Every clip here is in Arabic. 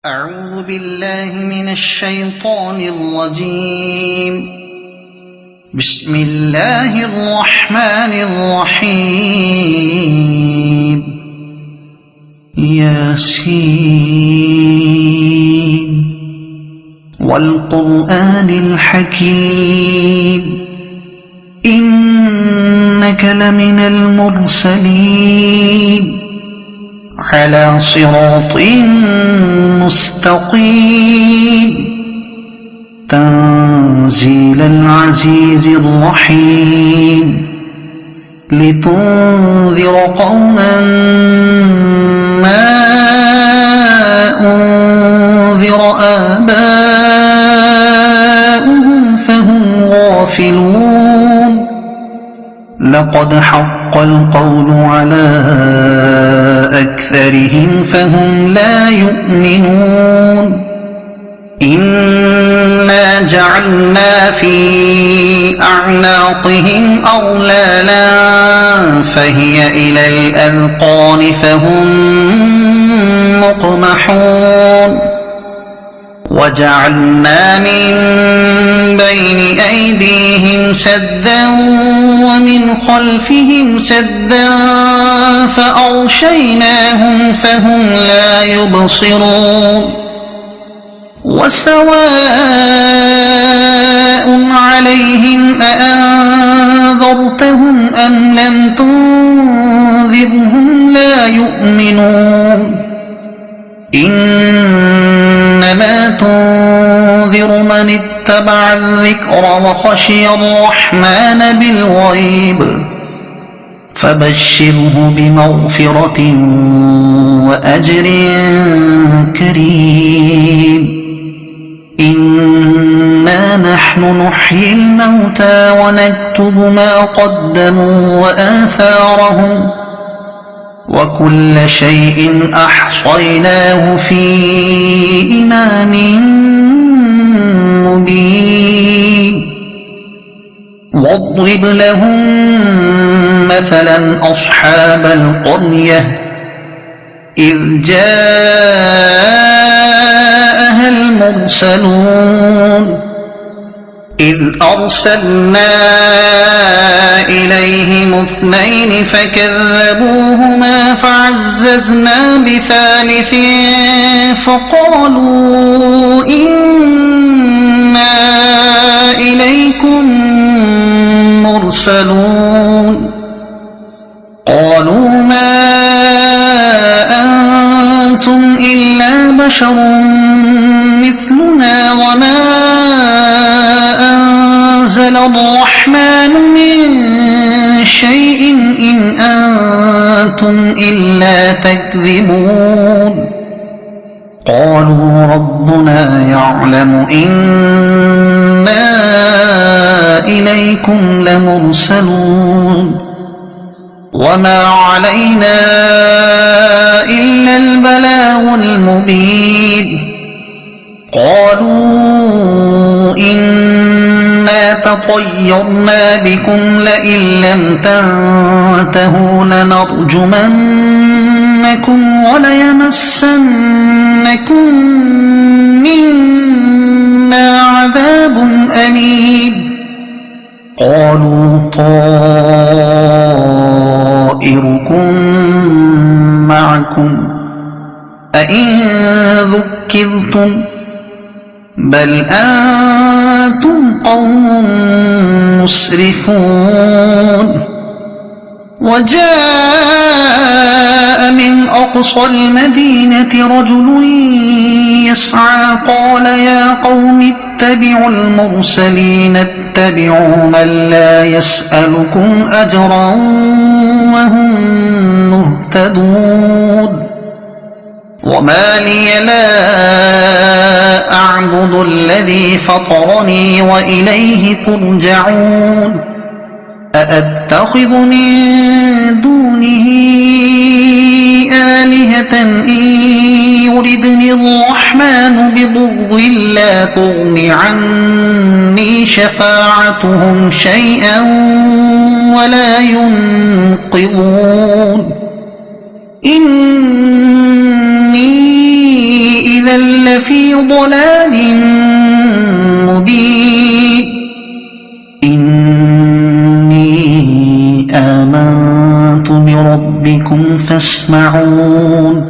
أعوذ بالله من الشيطان الرجيم. بسم الله الرحمن الرحيم. ياسين والقرآن الحكيم إنك لمن المرسلين على صراط مستقيم تنزيل العزيز الرحيم لتنذر قوما ما أنذر آباؤهم فهم غافلون. لقد حق القول على أكثرهم فهم لا يؤمنون. إنا جعلنا في أعناقهم أغلالا فهي إلى الأذقان فهم مقمحون. وجعلنا من بين أيديهم سدا ومن خلفهم سدا فأغشيناهم فهم لا يبصرون. وسواء عليهم أأنذرتهم أم لم تنذرهم لا يؤمنون. إنما تنذر من اتبع الذكر وخشي الرحمن بالغيب فبشره بمغفرة وأجر كريم. إنا نحن نحيي الموتى ونكتب ما قدموا وآثارهم وكل شيء أحصيناه في إمام مبين. واضرب لهم مثلا أصحاب القرية إذ جاءها المرسلون إذ أرسلنا إليهم اثنين فكذبوهما فعززنا بثالث فقالوا إنا إليكم مرسلون. قالوا ما أنتم إلا بشر مثلنا وما أنزل الرحمن من شيء إن أنتم إلا تكذبون. قالوا ربنا يعلم إنا إليكم لمرسلون وما علينا إلا البلاغ المبين. قالوا إنا تطيرنا بكم لئن لم تنتهوا لنرجمنكم وليمسنكم منا عذاب أليم. قالوا طائركم معكم أئن ذكرتم بل أنتم قوم مسرفون. وجاء من أقصى المدينة رجل يسعى قال يا قوم اتبعوا المرسلين اتبعوا من لا يسألكم أجرا وهم مهتدون. وما لي لا أعبد الذي فطرني وإليه ترجعون. أأتخذ من دونه آلهة إن يردني الرحمن بضر لا تغن عني شفاعتهم شيئا ولا ينقذون. إني إذا لفي ضلال مبين إني آمنت بربكم فاسمعون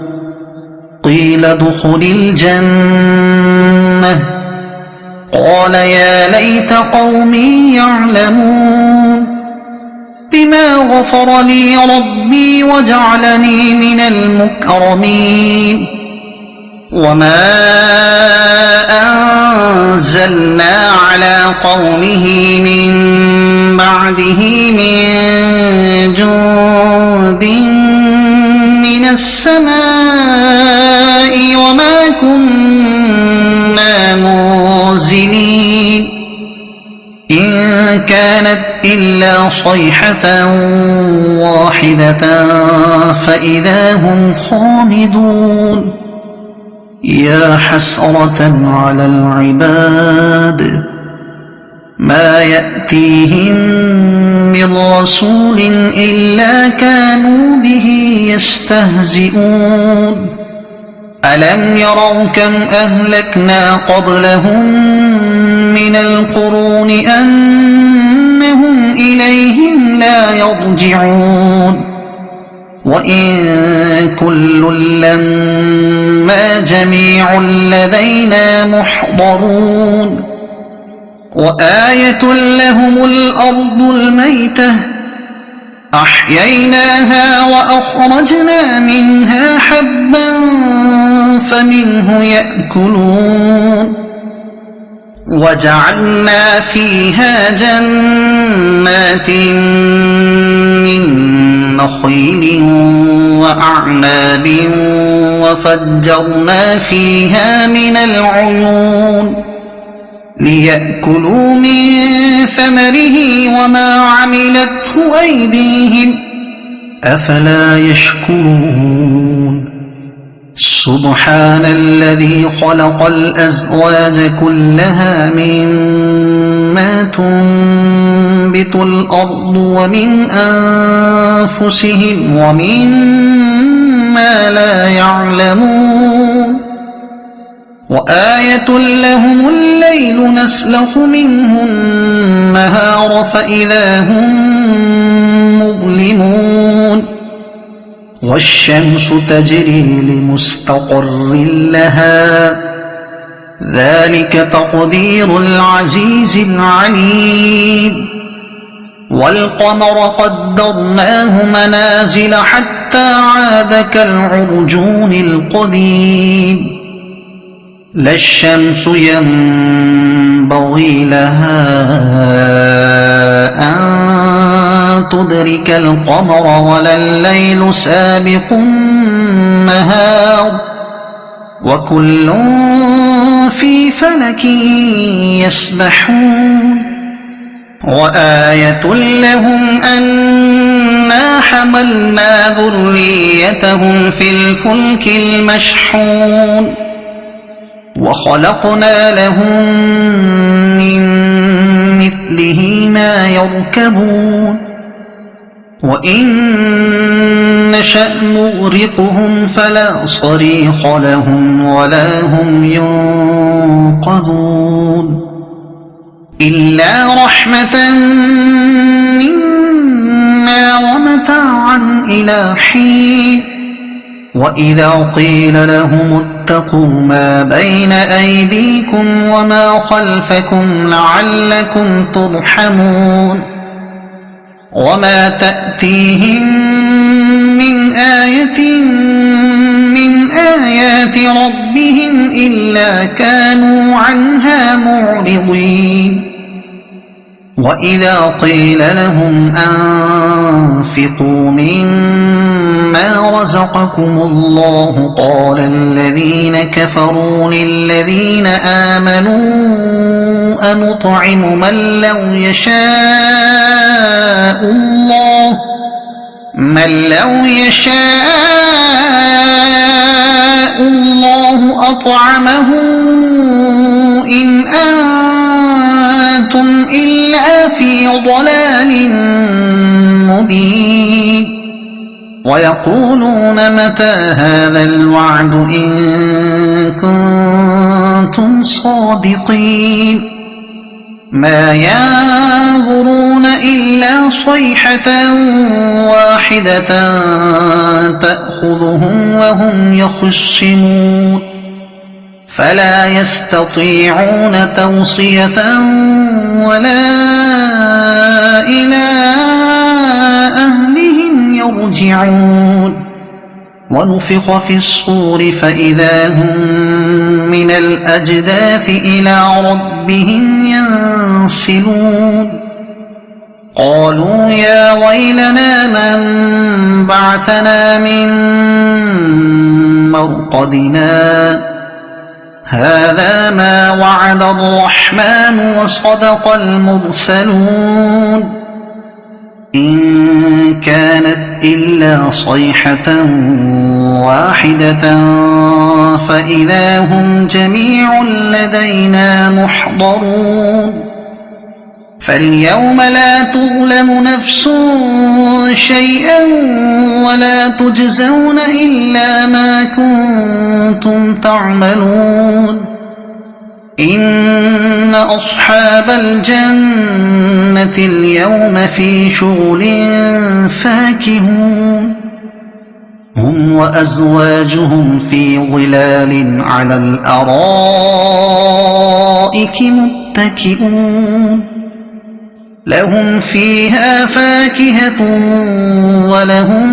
قيل ادخل الجنة قال يا ليت قومي يعلمون بما غفر لي ربي وجعلني من المكرمين وما أنزلنا على قومه من بعده من جند من السماء وما كنا منزلين إن كانت إلا صيحة واحدة فإذا هم خامدون يا حسرة على العباد ما يأتيهم من رسول إلا كانوا به يستهزئون ألم يروا كم أهلكنا قبلهم من القرون أنهم إليهم لا يرجعون وإن كل لما جميع لدينا محضرون وآية لهم الأرض الميتة أحييناها وأخرجنا منها حبا فمنه يأكلون وجعلنا فيها جنات من نخيل وأعناب وفجرنا فيها من العيون ليأكلوا من ثمره وما عملته أيديهم أفلا يشكرون سبحان الذي خلق الأزواج كلها مما تنبت الأرض ومن أنفسهم ومما لا يعلمون وآية لهم الليل نسلخ منه النهار فإذا هم مظلمون والشمس تجري لمستقر لها ذلك تقدير العزيز العليم والقمر قدرناه منازل حتى عاد كالعرجون القديم لا الشمس ينبغي لها أن تدرك القمر ولا الليل سابق النهار وكل في فلك يسبحون وآية لهم أنا حملنا ذريتهم في الفلك المشحون وخلقنا لهم من مثله ما يركبون وإن نشأ نغرقهم فلا صريخ لهم ولا هم ينقذون إلا رحمة منا ومتاعا إلى حين وإذا قيل لهم اتقوا ما بين أيديكم وما خلفكم لعلكم ترحمون وما تأتيهم من آية من آيات ربهم إلا كانوا عنها معرضين وإذا قيل لهم أنفقوا مما رزقكم الله قال الذين كفروا للذين آمنوا أنطعم من لو يشاء الله أطعمه إن أنتم إلا في ضلال مبين ويقولون متى هذا الوعد إن كنتم صادقين ما ينظرون إلا صيحة واحدة تأخذهم وهم يخصمون فلا يستطيعون توصية ولا إلى أهلهم يرجعون ونفخ في الصور فإذا هم من الأجداث إلى ربهم ينسلون قالوا يا ويلنا من بعثنا من مرقدنا هذا ما وعد الرحمن وصدق المرسلون إن كانت إلا صيحة واحدة فإذا هم جميع لدينا محضرون فاليوم لا تظلم نفس شيئا ولا تجزون إلا ما كنتم تعملون إن أصحاب الجنة اليوم في شغل فاكهون هم وأزواجهم في ظلال على الأرائك متكئون لهم فيها فاكهة ولهم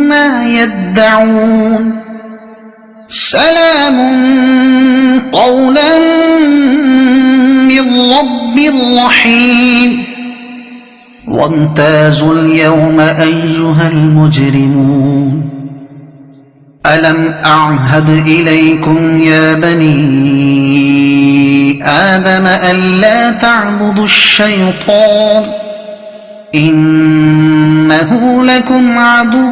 ما يدعون سلام قولا من رب رحيم وامتازوا اليوم أيها المجرمون ألم أعهد إليكم يا بني آدم ألا تعبدوا الشيطان إنه لكم عدو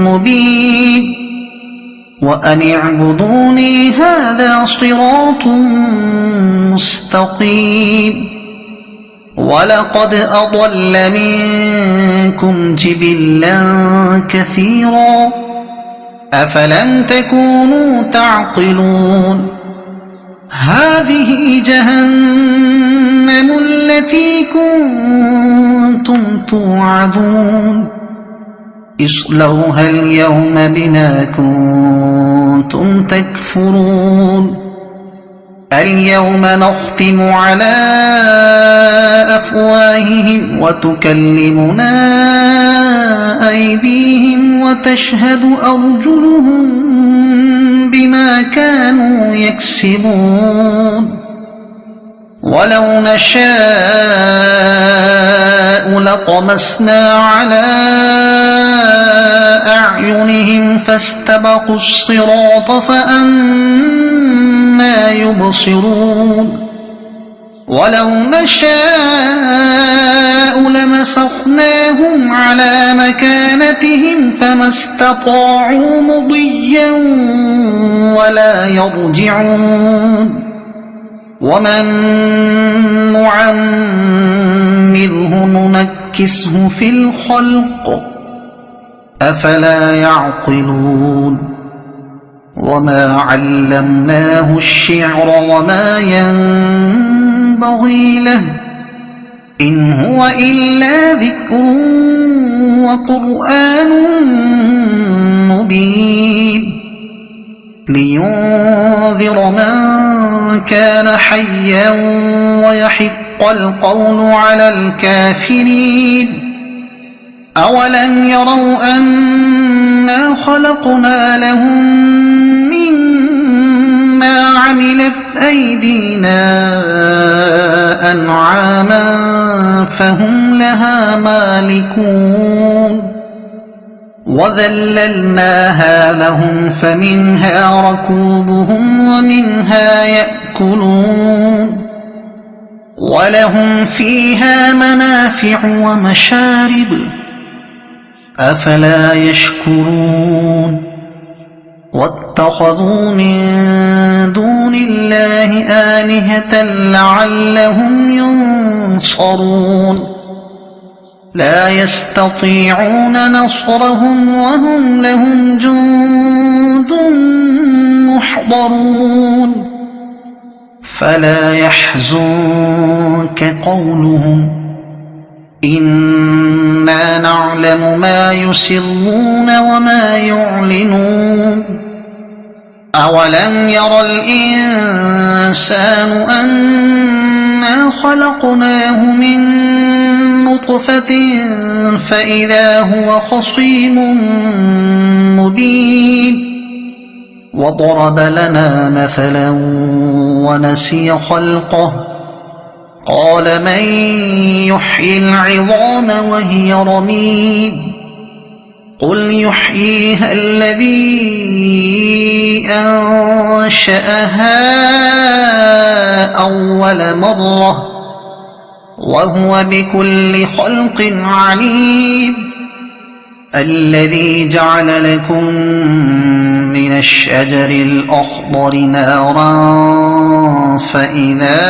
مبين وأن اعبدوني هذا صراط مستقيم ولقد أضل منكم جبلا كثيرا أفلم تكونوا تعقلون هذه جهنم التي كنتم توعدون اصلوها اليوم بما كنتم تكفرون اليوم نختم على أفواههم وتكلمنا أيديهم وتشهد أرجلهم بما كانوا يكسبون ولو نشاء لطمسنا على أعينهم فاستبقوا الصراط فأنى يبصرون ولو نشاء لمسخناهم على مكانتهم فما استطاعوا مضيا ولا يرجعون ومن نعمره ننكسه في الخلق أفلا يعقلون وما علمناه الشعر وما ينبغي له إن هو إلا ذكر وقرآن مبين لينذر من كان حيا ويحق القول على الكافرين أولم يروا أنا خلقنا لهم مما عملت أيدينا أنعاما فهم لها مالكون وذللناها لهم فمنها ركوبهم ومنها يأكلون ولهم فيها منافع ومشارب أفلا يشكرون واتخذوا من دون الله آلهة لعلهم ينصرون لا يستطيعون نصرهم وهم لهم جند محضرون يحضرون فلا يحزنك قولهم إنا نعلم ما يسرون وما يعلنون أولم ير الإنسان أنا خلقناه من نطفة فإذا هو خصيم مبين وضرب لنا مثلا ونسي خلقه قال من يحيي العظام وهي رميم قل يحييها الذي أنشأها أول مرة وهو بكل خلق عليم الذي جعل لكم من الشجر الأخضر نارا فإذا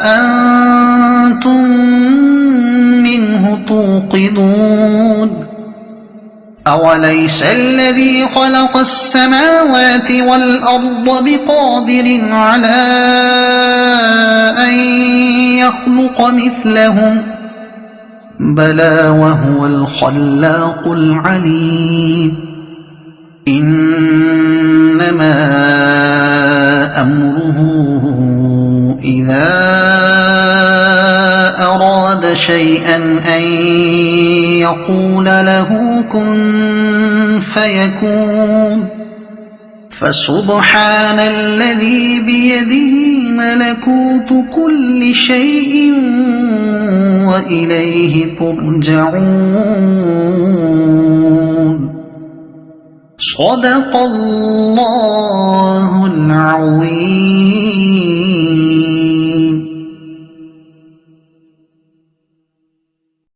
أنتم منه توقدون أوليس الذي خلق السماوات والأرض بقادر على أن يخلق مثلهم بلى وهو الخلاق العليم إنما أمره إذا أراد شيئا أن يقول له كن فيكون فسبحان الذي بيده ملكوت كل شيء وإليه ترجعون صدق الله